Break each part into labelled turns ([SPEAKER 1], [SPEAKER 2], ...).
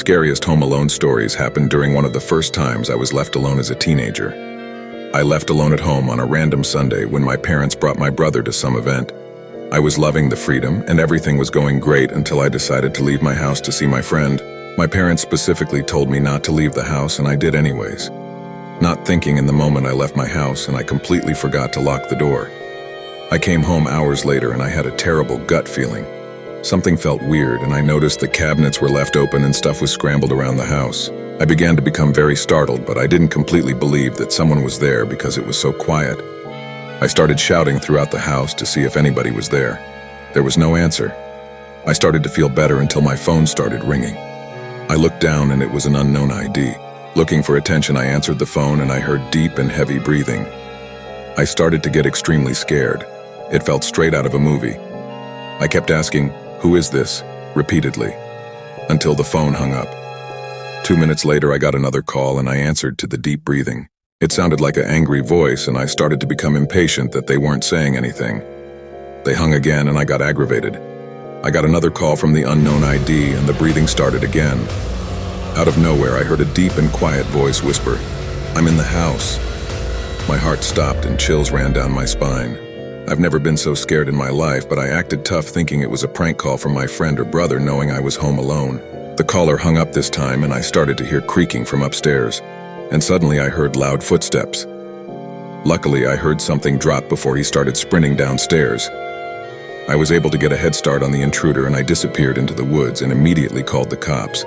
[SPEAKER 1] scariest Home Alone stories happened during one of the first times I was left alone as a teenager. I left alone at home on a random Sunday when my parents brought my brother to some event. I was loving the freedom, and everything was going great until I decided to leave my house to see my friend. My parents specifically told me not to leave the house, and I did anyways. Not thinking in the moment I left my house, and I completely forgot to lock the door. I came home hours later and I had a terrible gut feeling. Something felt weird, and I noticed the cabinets were left open and stuff was scrambled around the house. I began to become very startled, but I didn't completely believe that someone was there because it was so quiet. I started shouting throughout the house to see if anybody was there. There was no answer. I started to feel better until my phone started ringing. I looked down and it was an unknown ID. Looking for attention, I answered the phone and I heard deep and heavy breathing. I started to get extremely scared. It felt straight out of a movie. I kept asking, "Who is this?" repeatedly, until the phone hung up. 2 minutes later, I got another call and I answered to the deep breathing. It sounded like an angry voice, and I started to become impatient that they weren't saying anything. They hung again and I got aggravated. I got another call from the unknown ID and the breathing started again. Out of nowhere, I heard a deep and quiet voice whisper, "I'm in the house." My heart stopped and chills ran down my spine. I've never been so scared in my life, but I acted tough thinking it was a prank call from my friend or brother, knowing I was home alone. The caller hung up this time and I started to hear creaking from upstairs, and suddenly I heard loud footsteps. Luckily, I heard something drop before he started sprinting downstairs. I was able to get a head start on the intruder and I disappeared into the woods and immediately called the cops.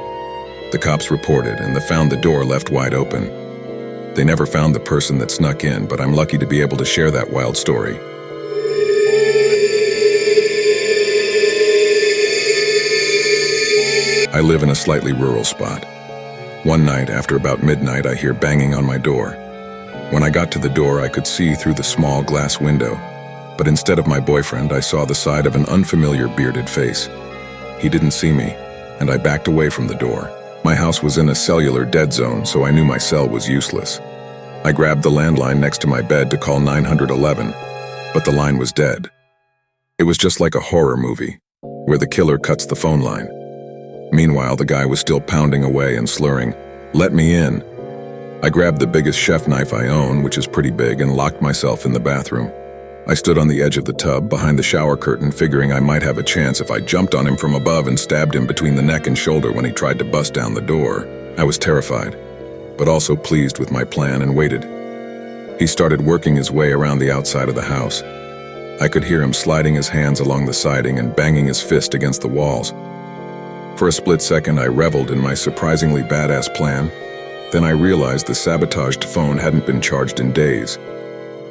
[SPEAKER 1] The cops reported and they found the door left wide open. They never found the person that snuck in, but I'm lucky to be able to share that wild story. I live in a slightly rural spot. One night, after about midnight, I hear banging on my door. When I got to the door, I could see through the small glass window, but instead of my boyfriend, I saw the side of an unfamiliar bearded face. He didn't see me, and I backed away from the door. My house was in a cellular dead zone, so I knew my cell was useless. I grabbed the landline next to my bed to call 911, but the line was dead. It was just like a horror movie, where the killer cuts the phone line. Meanwhile, the guy was still pounding away and slurring, "Let me in." I grabbed the biggest chef knife I own, which is pretty big, and locked myself in the bathroom. I stood on the edge of the tub, behind the shower curtain, figuring I might have a chance if I jumped on him from above and stabbed him between the neck and shoulder when he tried to bust down the door. I was terrified, but also pleased with my plan, and waited. He started working his way around the outside of the house. I could hear him sliding his hands along the siding and banging his fist against the walls. For a split second, I reveled in my surprisingly badass plan. Then I realized the sabotaged phone hadn't been charged in days.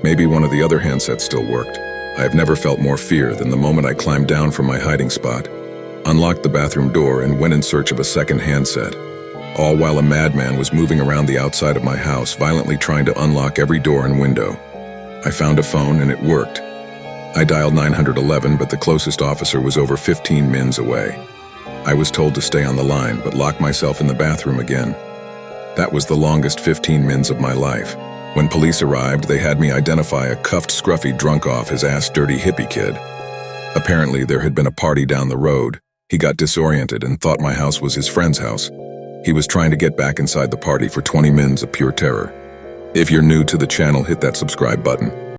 [SPEAKER 1] Maybe one of the other handsets still worked. I have never felt more fear than the moment I climbed down from my hiding spot, unlocked the bathroom door, and went in search of a second handset, all while a madman was moving around the outside of my house, violently trying to unlock every door and window. I found a phone and it worked. I dialed 911, but the closest officer was over 15 mins away. I was told to stay on the line, but locked myself in the bathroom again. That was the longest 15 mins of my life. When police arrived, they had me identify a cuffed, scruffy drunk off his ass dirty hippie kid. Apparently, there had been a party down the road. He got disoriented and thought my house was his friend's house. He was trying to get back inside the party for 20 mins of pure terror. If you're new to the channel, hit that subscribe button.